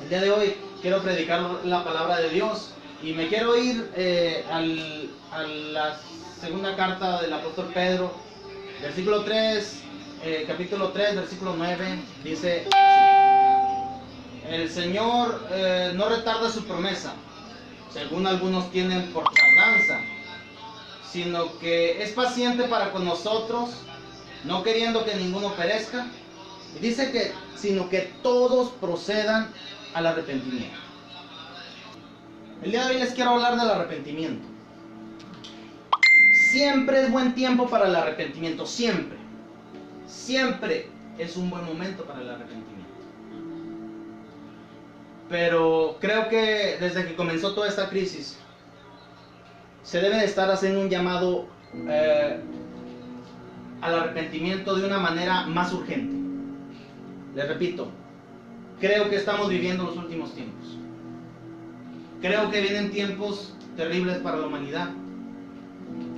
El día de hoy quiero predicar la palabra de Dios y me quiero ir a la segunda carta del apóstol Pedro, versículo 3, capítulo 3, versículo 9, dice así: el Señor no retarda su promesa, según algunos tienen por tardanza, sino que es paciente para con nosotros, no queriendo que ninguno perezca, y dice que sino que todos procedan al arrepentimiento. El día de hoy les quiero hablar del arrepentimiento. Siempre es buen tiempo para el arrepentimiento, siempre. Siempre es un buen momento para el arrepentimiento. Pero creo que desde que comenzó toda esta crisis, se debe de estar haciendo un llamado al arrepentimiento de una manera más urgente. Les repito, creo que estamos viviendo los últimos tiempos. Creo que vienen tiempos terribles para la humanidad.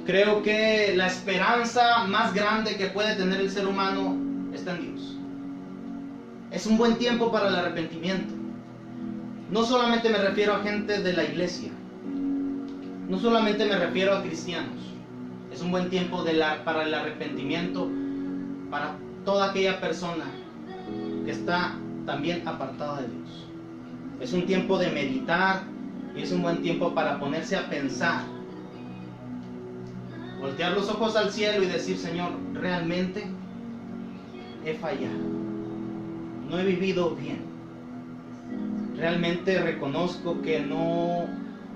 Creo que la esperanza más grande que puede tener el ser humano está en Dios. Es un buen tiempo para el arrepentimiento. No solamente me refiero a gente de la iglesia, no solamente me refiero a cristianos. Es un buen tiempo para el arrepentimiento para toda aquella persona que está también apartada de Dios. Es un tiempo de meditar y es un buen tiempo para ponerse a pensar, voltear los ojos al cielo y decir: Señor, realmente he fallado, no he vivido bien, realmente reconozco que no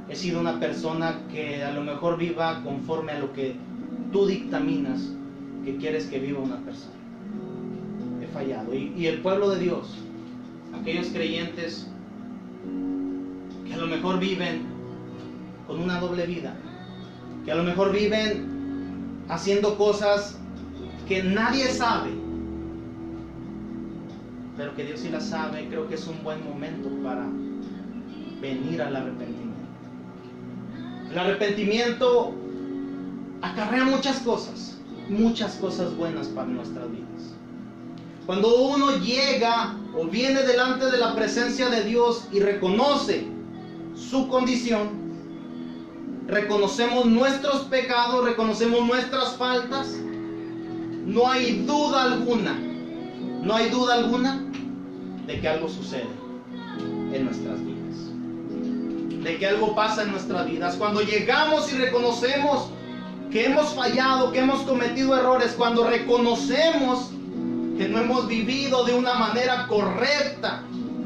he sido una persona que a lo mejor viva conforme a lo que tú dictaminas que quieres que viva una persona. He fallado. Y el pueblo de Dios, aquellos creyentes que a lo mejor viven con una doble vida, que a lo mejor viven haciendo cosas que nadie sabe, pero que Dios sí las sabe, creo que es un buen momento para venir al arrepentimiento. El arrepentimiento acarrea muchas cosas buenas para nuestras vidas. Cuando uno llega o viene delante de la presencia de Dios y reconoce su condición, reconocemos nuestros pecados, reconocemos nuestras faltas, no hay duda alguna de que algo sucede en nuestras vidas, de que algo pasa en nuestras vidas. Cuando llegamos y reconocemos que hemos fallado, que hemos cometido errores, cuando reconocemos que no hemos vivido de una manera correcta,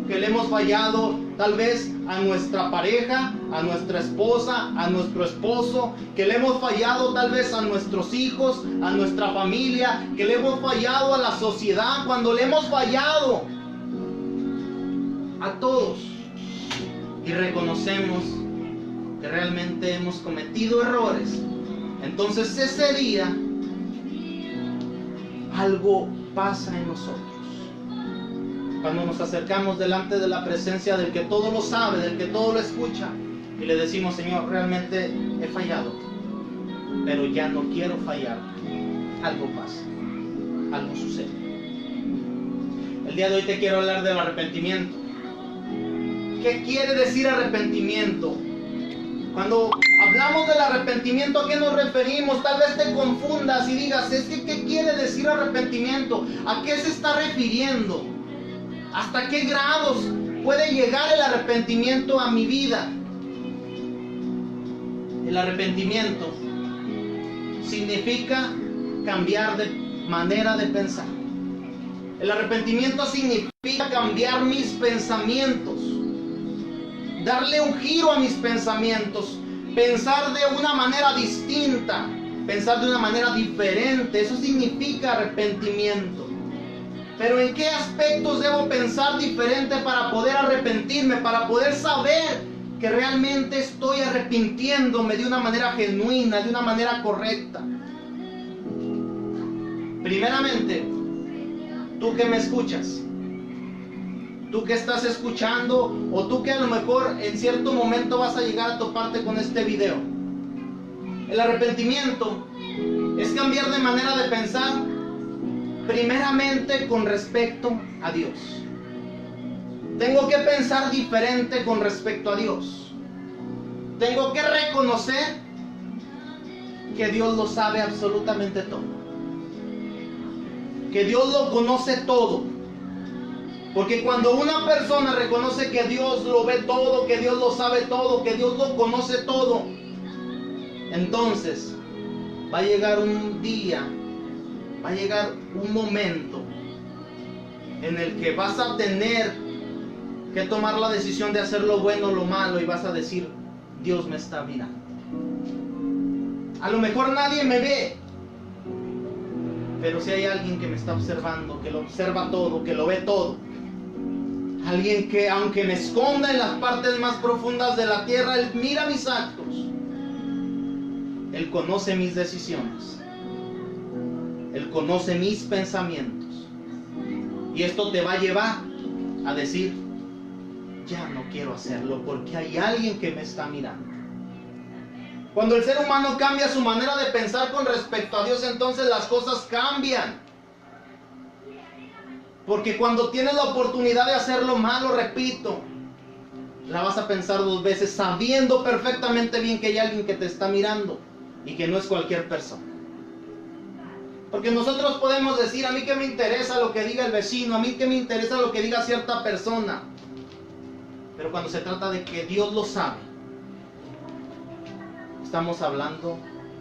que le hemos fallado tal vez a nuestra pareja, a nuestra esposa, a nuestro esposo, que le hemos fallado tal vez a nuestros hijos, a nuestra familia, que le hemos fallado a la sociedad, cuando le hemos fallado a todos y reconocemos que realmente hemos cometido errores, entonces ese día algo pasa en nosotros. Cuando nos acercamos delante de la presencia del que todo lo sabe, del que todo lo escucha, y le decimos: Señor, realmente he fallado, pero ya no quiero fallar, algo pasa, algo sucede. El día de hoy te quiero hablar del arrepentimiento. ¿Qué quiere decir arrepentimiento? Cuando hablamos del arrepentimiento, ¿a qué nos referimos? Tal vez te confundas y digas: es que ¿qué quiere decir arrepentimiento? ¿A qué se está refiriendo? ¿Hasta qué grados puede llegar el arrepentimiento a mi vida? El arrepentimiento significa cambiar de manera de pensar. El arrepentimiento significa cambiar mis pensamientos, darle un giro a mis pensamientos, pensar de una manera distinta, pensar de una manera diferente. Eso significa arrepentimiento. Pero ¿en qué aspectos debo pensar diferente para poder arrepentirme, para poder saber que realmente estoy arrepintiéndome de una manera genuina, de una manera correcta? Primeramente, tú que me escuchas, tú que estás escuchando, o tú que a lo mejor en cierto momento vas a llegar a toparte con este video. El arrepentimiento es cambiar de manera de pensar primeramente con respecto a Dios. Tengo que pensar diferente con respecto a Dios. Tengo que reconocer que Dios lo sabe absolutamente todo. Que Dios lo conoce todo. Porque cuando una persona reconoce que Dios lo ve todo, que Dios lo sabe todo, que Dios lo conoce todo, entonces va a llegar un día, va a llegar un momento en el que vas a tener que tomar la decisión de hacer lo bueno o lo malo, y vas a decir: Dios me está mirando. A lo mejor nadie me ve, pero si hay alguien que me está observando, que lo observa todo, que lo ve todo, alguien que, aunque me esconda en las partes más profundas de la tierra, Él mira mis actos. Él conoce mis decisiones. Él conoce mis pensamientos. Y esto te va a llevar a decir: ya no quiero hacerlo porque hay alguien que me está mirando. Cuando el ser humano cambia su manera de pensar con respecto a Dios, entonces las cosas cambian. Porque cuando tienes la oportunidad de hacer lo malo, repito, la vas a pensar dos veces, sabiendo perfectamente bien que hay alguien que te está mirando y que no es cualquier persona. Porque nosotros podemos decir: a mí que me interesa lo que diga el vecino, a mí que me interesa lo que diga cierta persona. Pero cuando se trata de que Dios lo sabe, estamos hablando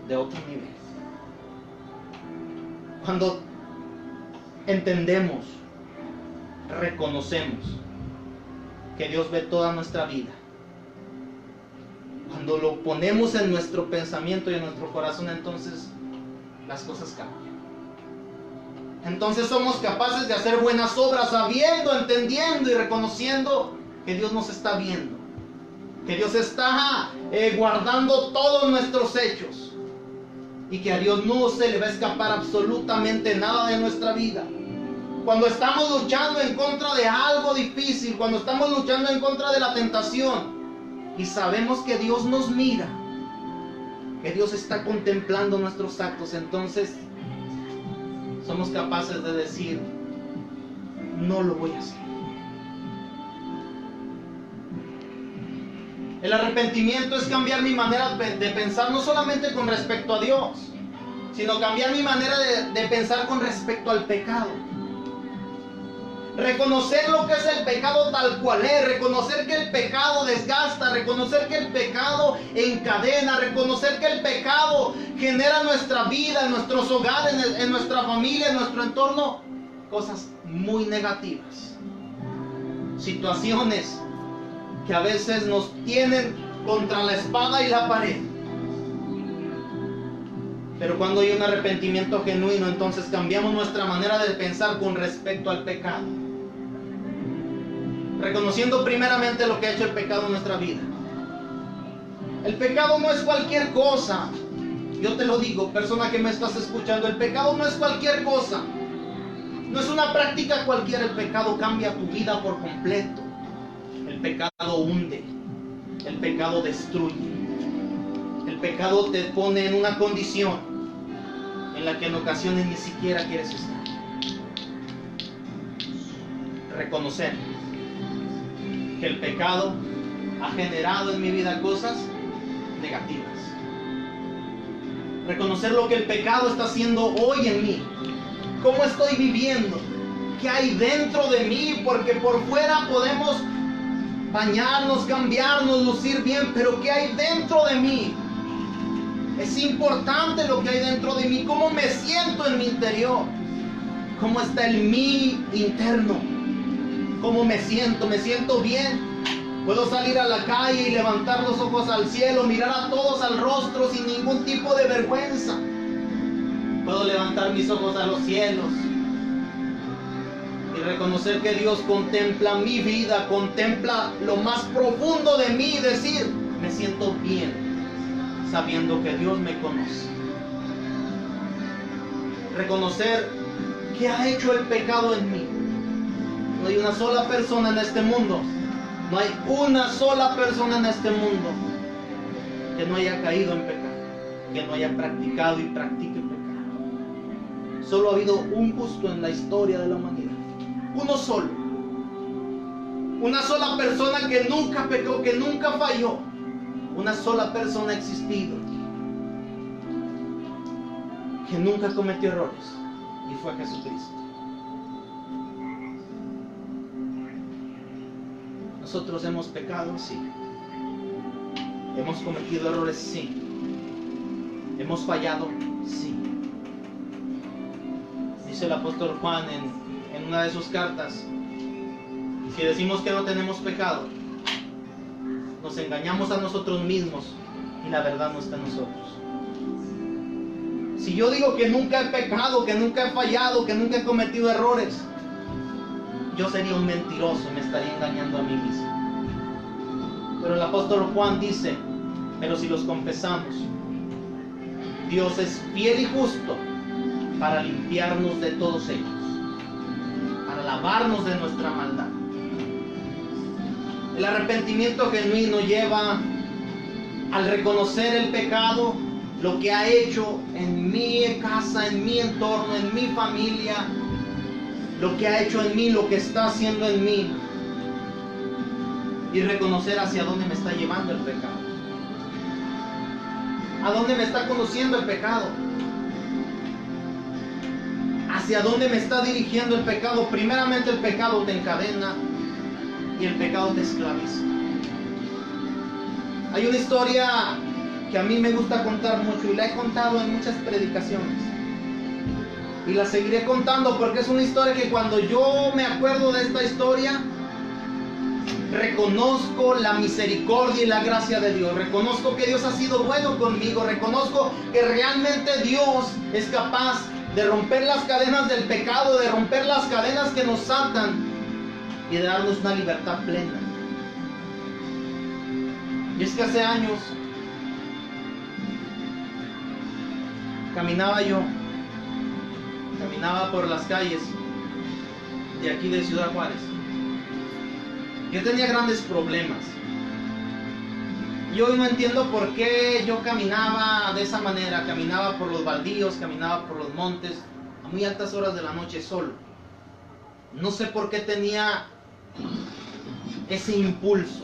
de otro nivel. Cuando entendemos, reconocemos que Dios ve toda nuestra vida, cuando lo ponemos en nuestro pensamiento y en nuestro corazón, entonces las cosas cambian. Entonces somos capaces de hacer buenas obras sabiendo, entendiendo y reconociendo que Dios nos está viendo, que Dios está guardando todos nuestros hechos, y que a Dios no se le va a escapar absolutamente nada de nuestra vida. Cuando estamos luchando en contra de algo difícil, cuando estamos luchando en contra de la tentación, y sabemos que Dios nos mira, que Dios está contemplando nuestros actos, entonces somos capaces de decir: no lo voy a hacer. El arrepentimiento es cambiar mi manera de pensar, no solamente con respecto a Dios, sino cambiar mi manera de pensar con respecto al pecado. Reconocer lo que es el pecado tal cual es, reconocer que el pecado desgasta, reconocer que el pecado encadena, reconocer que el pecado genera en nuestra vida, en nuestros hogares, en nuestra familia, en nuestro entorno, cosas muy negativas. Situaciones que a veces nos tienen contra la espada y la pared. Pero cuando hay un arrepentimiento genuino, entonces cambiamos nuestra manera de pensar con respecto al pecado, reconociendo primeramente lo que ha hecho el pecado en nuestra vida. El pecado no es cualquier cosa. Yo te lo digo, persona que me estás escuchando, el pecado no es cualquier cosa. No es una práctica cualquiera. El pecado cambia tu vida por completo. El pecado hunde. El pecado destruye. El pecado te pone en una condición en la que en ocasiones ni siquiera quieres estar. Reconocer que el pecado ha generado en mi vida cosas negativas. Reconocer lo que el pecado está haciendo hoy en mí. ¿Cómo estoy viviendo? ¿Qué hay dentro de mí? Porque por fuera podemos bañarnos, cambiarnos, lucir bien, pero ¿qué hay dentro de mí? Es importante lo que hay dentro de mí. ¿Cómo me siento en mi interior? ¿Cómo está el mí interno? ¿Cómo me siento? ¿Me siento bien? Puedo salir a la calle y levantar los ojos al cielo, mirar a todos al rostro sin ningún tipo de vergüenza. Puedo levantar mis ojos a los cielos y reconocer que Dios contempla mi vida, contempla lo más profundo de mí y decir: me siento bien, sabiendo que Dios me conoce. Reconocer que ha hecho el pecado en mí. No hay una sola persona en este mundo, no hay una sola persona en este mundo que no haya caído en pecado, que no haya practicado y practique pecado. Solo ha habido un justo en la historia de la humanidad. Uno solo. Una sola persona que nunca pecó, que nunca falló. Una sola persona ha existido que nunca cometió errores, y fue Jesucristo. Nosotros hemos pecado, sí. Hemos cometido errores, sí. Hemos fallado, sí. Dice el apóstol Juan en una de sus cartas: si decimos que no tenemos pecado, nos engañamos a nosotros mismos y la verdad no está en nosotros. Si yo digo que nunca he pecado, que nunca he fallado, que nunca he cometido errores, yo sería un mentiroso y me estaría engañando a mí mismo. Pero el apóstol Juan dice: pero si los confesamos, Dios es fiel y justo para limpiarnos de todos ellos, para lavarnos de nuestra maldad. El arrepentimiento genuino lleva al reconocer el pecado, lo que ha hecho en mi casa, en mi entorno, en mi familia, lo que ha hecho en mí, lo que está haciendo en mí, y reconocer hacia dónde me está llevando el pecado, a dónde me está conduciendo el pecado, hacia dónde me está dirigiendo el pecado. Primeramente, el pecado te encadena y el pecado te esclaviza. Hay una historia que a mí me gusta contar mucho, y la he contado en muchas predicaciones, y la seguiré contando porque es una historia que cuando yo me acuerdo de esta historia, reconozco la misericordia y la gracia de Dios. Reconozco que Dios ha sido bueno conmigo. Reconozco que realmente Dios es capaz de romper las cadenas del pecado, de romper las cadenas que nos atan y de darnos una libertad plena. Y es que hace años caminaba por las calles de aquí de Ciudad Juárez. Yo tenía grandes problemas. Y hoy no entiendo por qué yo caminaba de esa manera. Caminaba por los baldíos, caminaba por los montes, a muy altas horas de la noche solo. No sé por qué tenía ese impulso.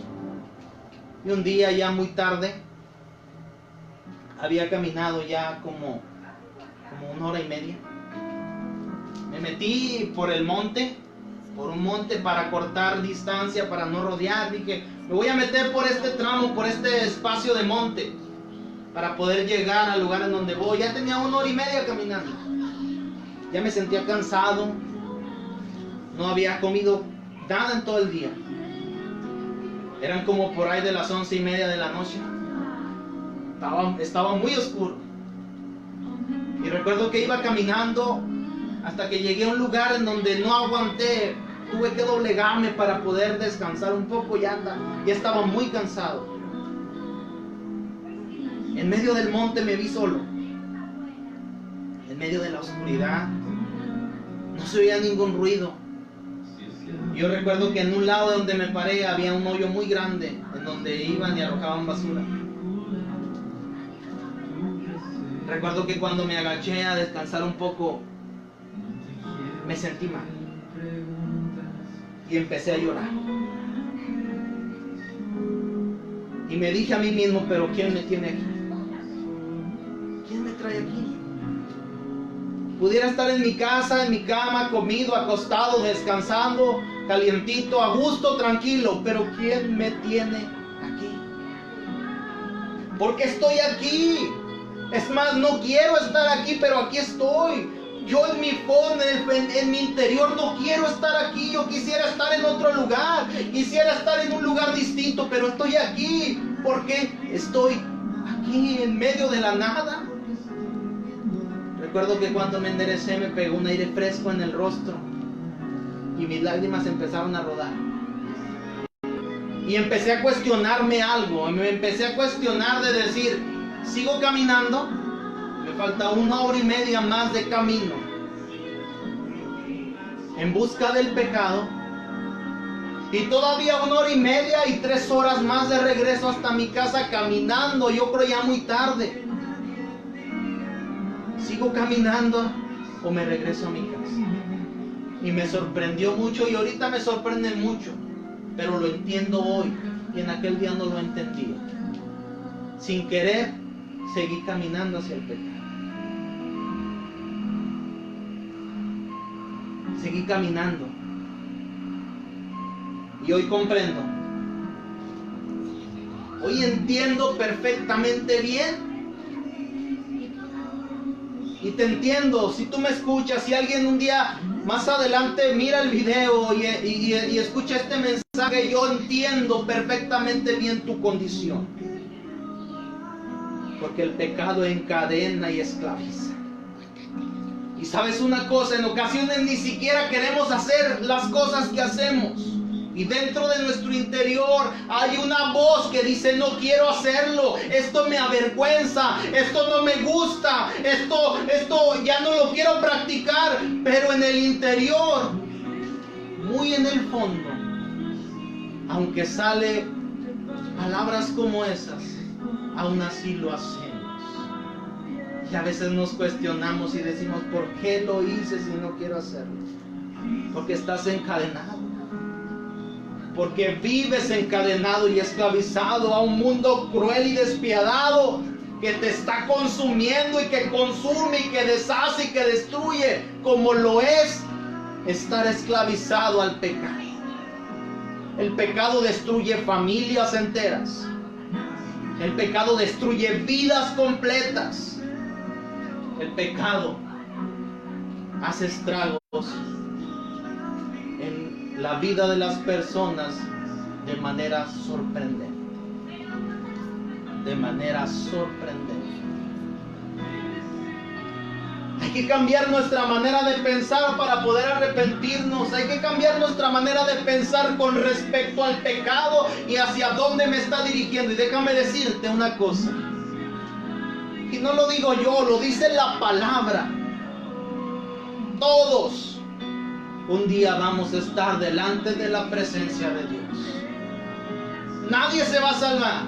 Y un día ya muy tarde, había caminado ya como 1 hora y media. Me metí por un monte para cortar distancia, para no rodear. Dije, me voy a meter por este tramo, por este espacio de monte, para poder llegar al lugar en donde voy. Ya tenía 1 hora y media caminando. Ya me sentía cansado. No había comido nada en todo el día. Eran como por ahí de las 11:30 de la noche. Estaba muy oscuro. Y recuerdo que iba caminando hasta que llegué a un lugar en donde no aguanté. Tuve que doblegarme para poder descansar un poco. Ya estaba muy cansado. En medio del monte me vi solo. En medio de la oscuridad. No se oía ningún ruido. Yo recuerdo que en un lado donde me paré había un hoyo muy grande en donde iban y arrojaban basura. Recuerdo que cuando me agaché a descansar un poco, me sentí mal y empecé a llorar. Y me dije a mí mismo, pero ¿quién me tiene aquí? ¿Quién me trae aquí? Pudiera estar en mi casa, en mi cama, comido, acostado, descansando, calientito, a gusto, tranquilo, pero ¿quién me tiene aquí? ¿Por qué estoy aquí? Es más, no quiero estar aquí, pero aquí estoy. Yo en mi fondo, en mi interior, no quiero estar aquí. Yo quisiera estar en otro lugar. Quisiera estar en un lugar distinto, pero estoy aquí. ¿Por qué estoy aquí en medio de la nada? Recuerdo que cuando me enderecé me pegó un aire fresco en el rostro y mis lágrimas empezaron a rodar. Y empecé a cuestionarme algo. Me empecé a cuestionar de decir, ¿sigo caminando? Me falta 1 hora y media más de camino en busca del pecado. Y todavía 1 hora y media y 3 horas más de regreso hasta mi casa caminando. Yo creo ya muy tarde. ¿Sigo caminando o me regreso a mi casa? Y me sorprendió mucho, y ahorita me sorprende mucho, pero lo entiendo hoy y en aquel día no lo entendía. Sin querer, seguí caminando hacia el pecado. Seguí caminando. Y hoy comprendo. Hoy entiendo perfectamente bien. Y te entiendo. Si tú me escuchas, si alguien un día más adelante mira el video y escucha este mensaje, yo entiendo perfectamente bien tu condición. Porque el pecado encadena y esclaviza. Y sabes una cosa, en ocasiones ni siquiera queremos hacer las cosas que hacemos. Y dentro de nuestro interior hay una voz que dice: no quiero hacerlo, esto me avergüenza, esto no me gusta, esto ya no lo quiero practicar. Pero en el interior, muy en el fondo, aunque sale palabras como esas, aún así lo hacemos. Y a veces nos cuestionamos y decimos: ¿por qué lo hice si no quiero hacerlo? Porque estás encadenado. Porque vives encadenado y esclavizado a un mundo cruel y despiadado que te está consumiendo y que consume y que deshace y que destruye, como lo es estar esclavizado al pecado. El pecado destruye familias enteras. El pecado destruye vidas completas. El pecado hace estragos en la vida de las personas de manera sorprendente. De manera sorprendente. Hay que cambiar nuestra manera de pensar para poder arrepentirnos. Hay que cambiar nuestra manera de pensar con respecto al pecado y hacia dónde me está dirigiendo. Y déjame decirte una cosa. Y no lo digo yo, lo dice la palabra. Todos un día vamos a estar delante de la presencia de Dios. Nadie se va a salvar.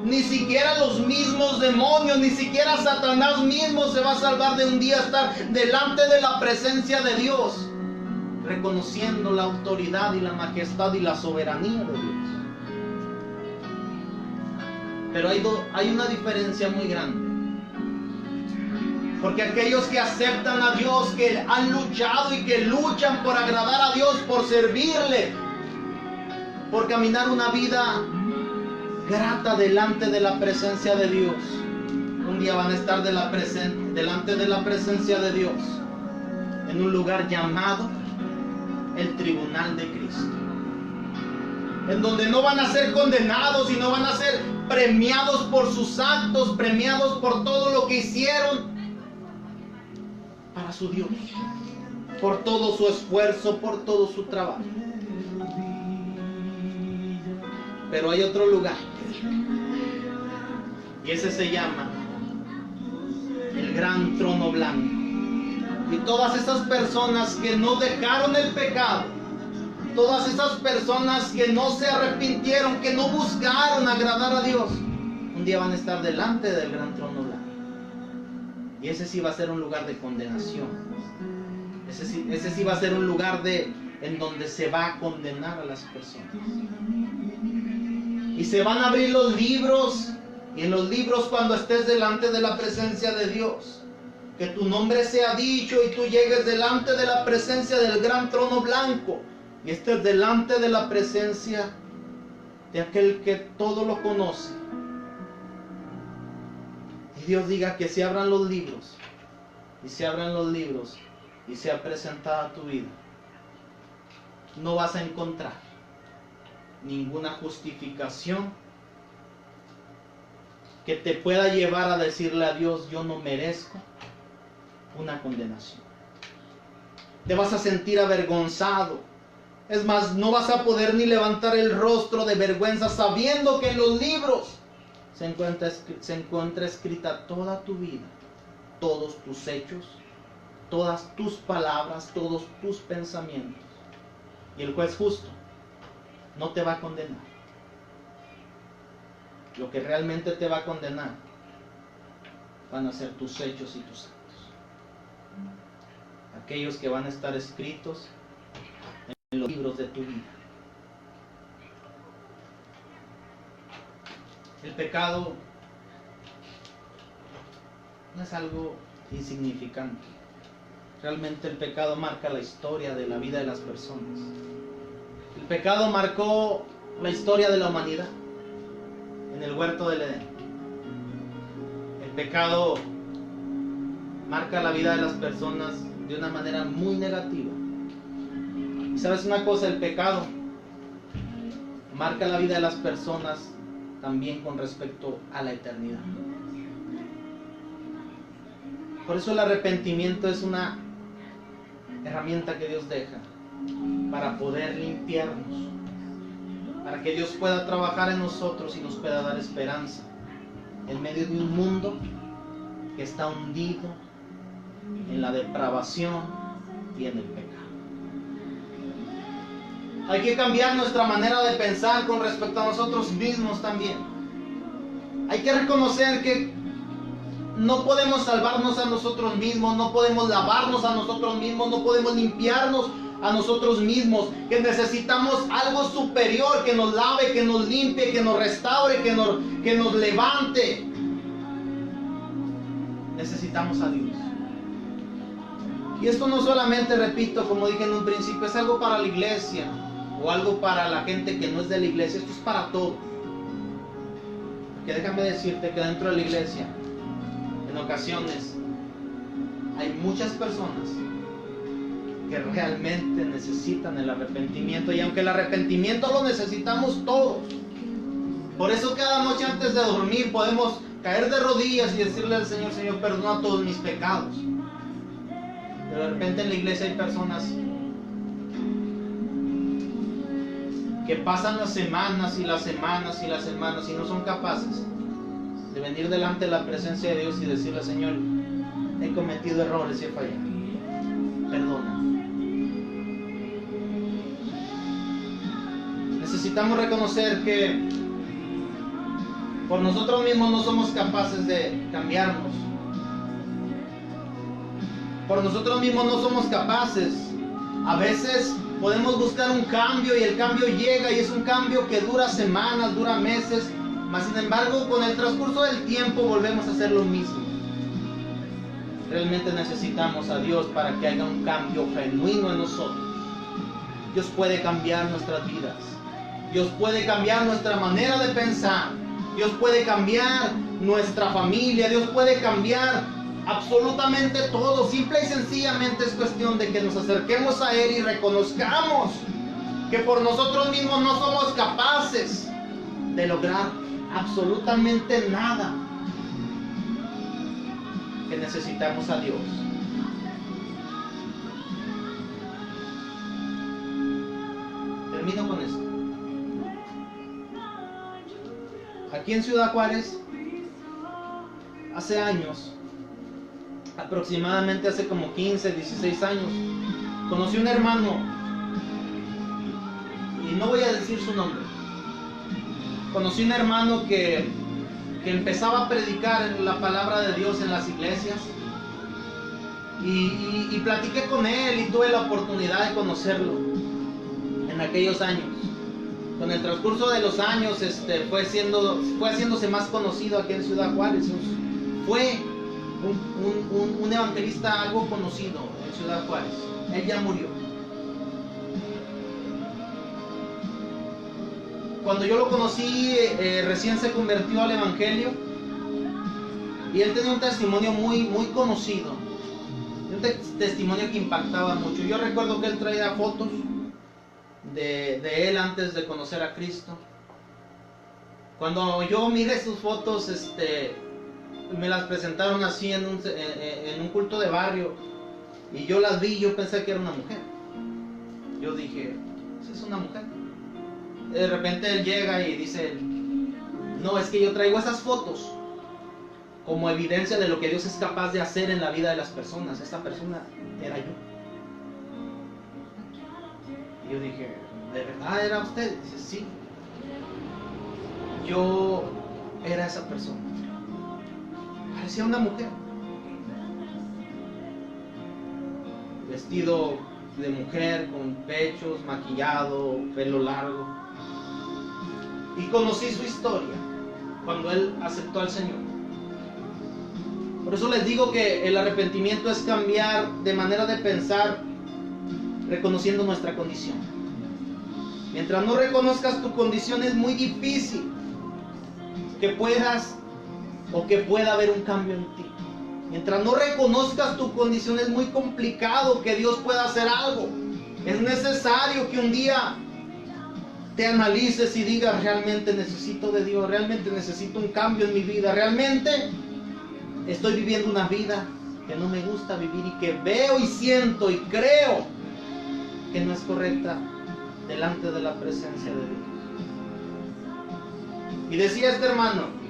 Ni siquiera los mismos demonios, ni siquiera Satanás mismo se va a salvar de un día estar delante de la presencia de Dios, reconociendo la autoridad y la majestad y la soberanía de Dios. Pero hay una diferencia muy grande. Porque aquellos que aceptan a Dios, que han luchado y que luchan por agradar a Dios, por servirle, por caminar una vida grata delante de la presencia de Dios, un día van a estar delante de la presencia de Dios, en un lugar llamado el tribunal de Cristo, en donde no van a ser condenados, sino van a ser premiados por sus actos, premiados por todo lo que hicieron para su Dios, por todo su esfuerzo, por todo su trabajo. Pero hay otro lugar, y ese se llama el gran trono blanco. Y todas esas personas que no dejaron el pecado, todas esas personas que no se arrepintieron, que no buscaron agradar a Dios, un día van a estar delante del gran trono blanco. Y ese sí va a ser un lugar de condenación. Ese sí va a ser un lugar en donde se va a condenar a las personas. Y se van a abrir los libros. Y en los libros, cuando estés delante de la presencia de Dios, que tu nombre sea dicho y tú llegues delante de la presencia del gran trono blanco y estés delante de la presencia de aquel que todo lo conoce. Y Dios diga que se abran los libros, y se abran los libros, y sea presentada tu vida. No vas a encontrar ninguna justificación que te pueda llevar a decirle a Dios: yo no merezco una condenación. Te vas a sentir avergonzado. Es más, no vas a poder ni levantar el rostro de vergüenza, sabiendo que en los libros se encuentra escrita toda tu vida, todos tus hechos, todas tus palabras, todos tus pensamientos. Y el juez justo no te va a condenar. Lo que realmente te va a condenar van a ser tus hechos y tus actos. Aquellos que van a estar escritos en los libros de tu vida. El pecado no es algo insignificante. Realmente el pecado marca la historia de la vida de las personas. El pecado marcó la historia de la humanidad en el huerto del Edén. El pecado marca la vida de las personas de una manera muy negativa. Y sabes una cosa, el pecado marca la vida de las personas también con respecto a la eternidad. Por eso el arrepentimiento es una herramienta que Dios deja para poder limpiarnos, para que Dios pueda trabajar en nosotros y nos pueda dar esperanza en medio de un mundo que está hundido en la depravación y en el pecado. Hay que cambiar nuestra manera de pensar con respecto a nosotros mismos también. Hay que reconocer que no podemos salvarnos a nosotros mismos, no podemos lavarnos a nosotros mismos, no podemos limpiarnos a nosotros mismos, que necesitamos algo superior que nos lave, que nos limpie, que nos restaure, que nos levante. Necesitamos a Dios. Y esto no solamente, repito, como dije en un principio, es algo para la iglesia o algo para la gente que no es de la iglesia. Esto es para todos. Porque déjame decirte que dentro de la iglesia, en ocasiones, hay muchas personas que realmente necesitan el arrepentimiento, y aunque el arrepentimiento lo necesitamos todos, por eso cada noche antes de dormir podemos caer de rodillas y decirle al Señor: Señor, perdona todos mis pecados. Pero de repente en la iglesia hay personas que pasan las semanas y las semanas y las semanas y no son capaces de venir delante de la presencia de Dios y decirle: Señor, he cometido errores y he fallado, perdona. Necesitamos reconocer que por nosotros mismos no somos capaces de cambiarnos. Por nosotros mismos no somos capaces. A veces podemos buscar un cambio y el cambio llega y es un cambio que dura semanas, dura meses, mas sin embargo con el transcurso del tiempo volvemos a hacer lo mismo. Realmente necesitamos a Dios para que haya un cambio genuino en nosotros. Dios puede cambiar nuestras vidas. Dios puede cambiar nuestra manera de pensar. Dios puede cambiar nuestra familia. Dios puede cambiar absolutamente todo. Simple y sencillamente es cuestión de que nos acerquemos a Él y reconozcamos que por nosotros mismos no somos capaces de lograr absolutamente nada. Que necesitamos a Dios. Termino con esto. Aquí en Ciudad Juárez, hace años, aproximadamente hace como 15, 16 años, conocí un hermano, y no voy a decir su nombre. Conocí un hermano que empezaba a predicar la palabra de Dios en las iglesias, y platiqué con él y tuve la oportunidad de conocerlo en aquellos años. Con el transcurso de los años fue haciéndose más conocido aquí en Ciudad Juárez. Fue un evangelista algo conocido en Ciudad Juárez. Él ya murió. Cuando yo lo conocí, recién se convirtió al evangelio, y él tenía un testimonio muy, muy conocido, un testimonio que impactaba mucho. Yo recuerdo que él traía fotos de él antes de conocer a Cristo. Cuando yo miré sus fotos, me las presentaron así en un culto de barrio, y yo las vi y yo pensé que era una mujer. Yo dije: esa es una mujer. De repente él llega y dice: no, es que yo traigo esas fotos como evidencia de lo que Dios es capaz de hacer en la vida de las personas. Esta persona era yo. Y yo dije: ¿de verdad era usted? Dice: sí, yo era esa persona. Parecía una mujer, vestido de mujer, con pechos, maquillado, pelo largo. Y conocí su historia cuando él aceptó al Señor. Por eso les digo que el arrepentimiento es cambiar de manera de pensar, reconociendo nuestra condición. Mientras no reconozcas tu condición, es muy difícil que puedas o que pueda haber un cambio en ti. Mientras no reconozcas tu condición, es muy complicado que Dios pueda hacer algo. Es necesario que un día te analices y digas: realmente necesito de Dios, realmente necesito un cambio en mi vida, realmente estoy viviendo una vida que no me gusta vivir y que veo y siento y creo que no es correcta delante de la presencia de Dios. Y decía este hermano: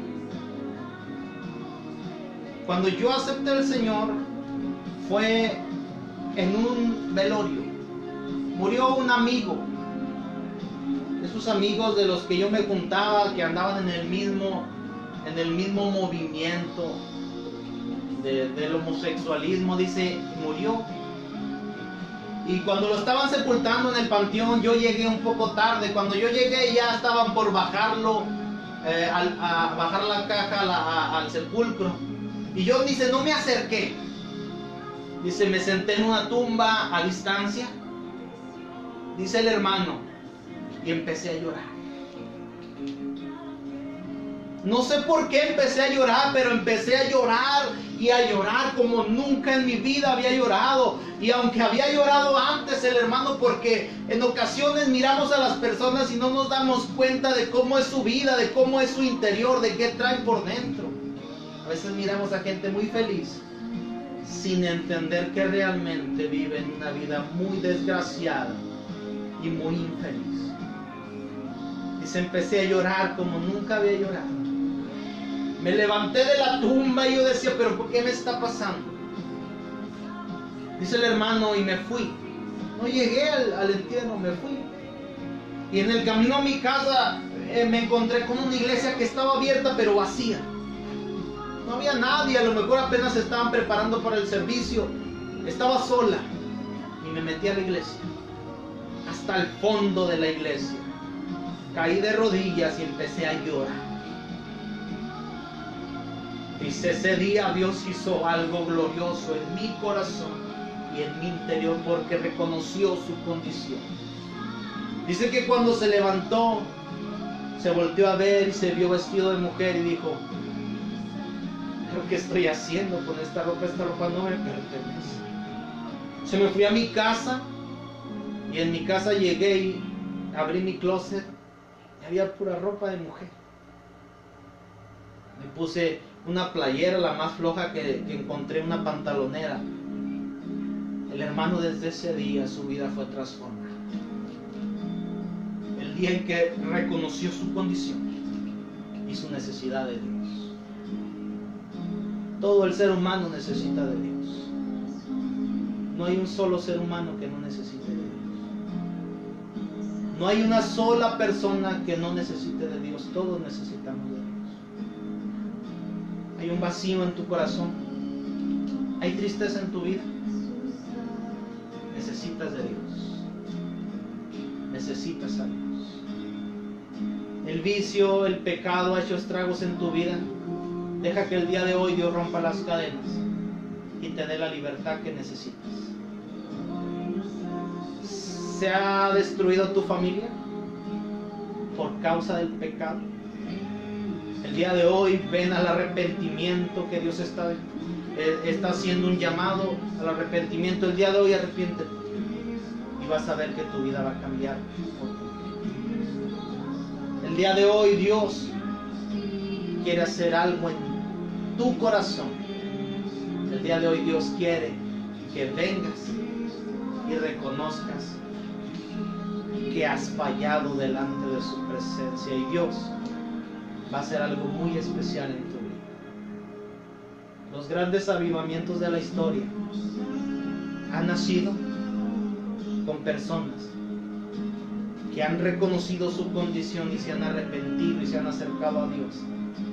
cuando yo acepté al Señor fue en un velorio. Murió un amigo, esos amigos de los que yo me juntaba, que andaban en el mismo movimiento del homosexualismo. Dice, murió. Y cuando lo estaban sepultando en el panteón, yo llegué un poco tarde. Cuando yo llegué ya estaban por bajarlo, a bajar la caja al sepulcro. Y yo, dice, no me acerqué. Dice, me senté en una tumba a distancia. Dice el hermano, y empecé a llorar. No sé por qué empecé a llorar, pero empecé a llorar y a llorar como nunca en mi vida había llorado. Y aunque había llorado antes el hermano, porque en ocasiones miramos a las personas y no nos damos cuenta de cómo es su vida, de cómo es su interior, de qué traen por dentro. A veces miramos a gente muy feliz sin entender que realmente viven una vida muy desgraciada y muy infeliz. Dice, empecé a llorar como nunca había llorado. Me levanté de la tumba y yo decía, pero ¿por qué me está pasando? Dice el hermano, y me fui. No llegué al entierro, me fui. Y en el camino a mi casa me encontré con una iglesia que estaba abierta pero vacía. No había nadie, a lo mejor apenas se estaban preparando para el servicio. Estaba sola y me metí a la iglesia. Hasta el fondo de la iglesia. Caí de rodillas y empecé a llorar. Dice, ese día Dios hizo algo glorioso en mi corazón y en mi interior, porque reconoció su condición. Dice que cuando se levantó, se volteó a ver y se vio vestido de mujer y dijo, ¿pero qué estoy haciendo con esta ropa? Esta ropa no me pertenece. Se me fui a mi casa y en mi casa llegué y abrí mi closet y había pura ropa de mujer. Me puse una playera, la más floja que encontré, una pantalonera. El hermano, desde ese día su vida fue transformada. El día en que reconoció su condición y su necesidad de Dios. Todo el ser humano necesita de Dios. No hay un solo ser humano que no necesite de Dios. No hay una sola persona que no necesite de Dios. Todos necesitamos de Dios. Hay un vacío en tu corazón. Hay tristeza en tu vida. Necesitas de Dios. Necesitas a Dios. El vicio, el pecado ha hecho estragos en tu vida. Deja que el día de hoy Dios rompa las cadenas y te dé la libertad que necesitas. ¿Se ha destruido tu familia por causa del pecado? El día de hoy ven al arrepentimiento, que Dios está haciendo un llamado al arrepentimiento. El día de hoy arrepiéntete y vas a ver que tu vida va a cambiar. El día de hoy Dios quiere hacer algo en tu corazón. El día de hoy Dios quiere que vengas y reconozcas que has fallado delante de su presencia, y Dios va a hacer algo muy especial en tu vida. Los grandes avivamientos de la historia han nacido con personas que han reconocido su condición y se han arrepentido y se han acercado a Dios.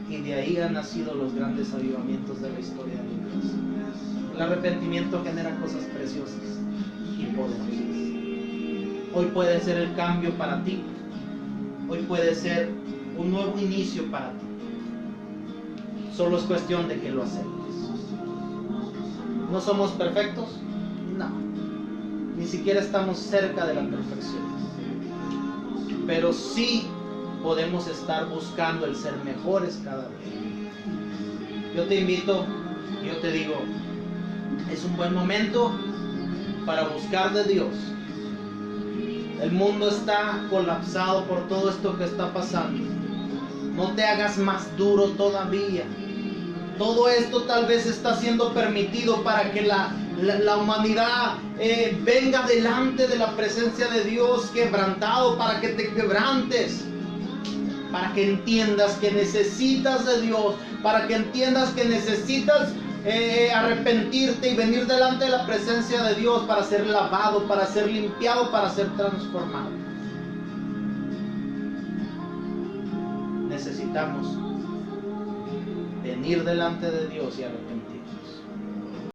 Y de ahí han nacido los grandes avivamientos de la historia de Dios. El arrepentimiento genera cosas preciosas. y poderosas. Hoy puede ser el cambio para ti. Hoy puede ser un nuevo inicio para ti. Solo es cuestión de que lo aceptes. ¿No somos perfectos? No. Ni siquiera estamos cerca de la perfección. Pero sí podemos estar buscando el ser mejores cada día. Yo te invito, yo te digo, es un buen momento para buscar de Dios. El mundo está colapsado por todo esto que está pasando. No te hagas más duro todavía. Todo esto tal vez está siendo permitido para que la humanidad venga delante de la presencia de Dios quebrantado, para que te quebrantes, para que entiendas que necesitas de Dios, para que entiendas que necesitas arrepentirte y venir delante de la presencia de Dios para ser lavado, para ser limpiado, para ser transformado. Necesitamos venir delante de Dios y arrepentirnos.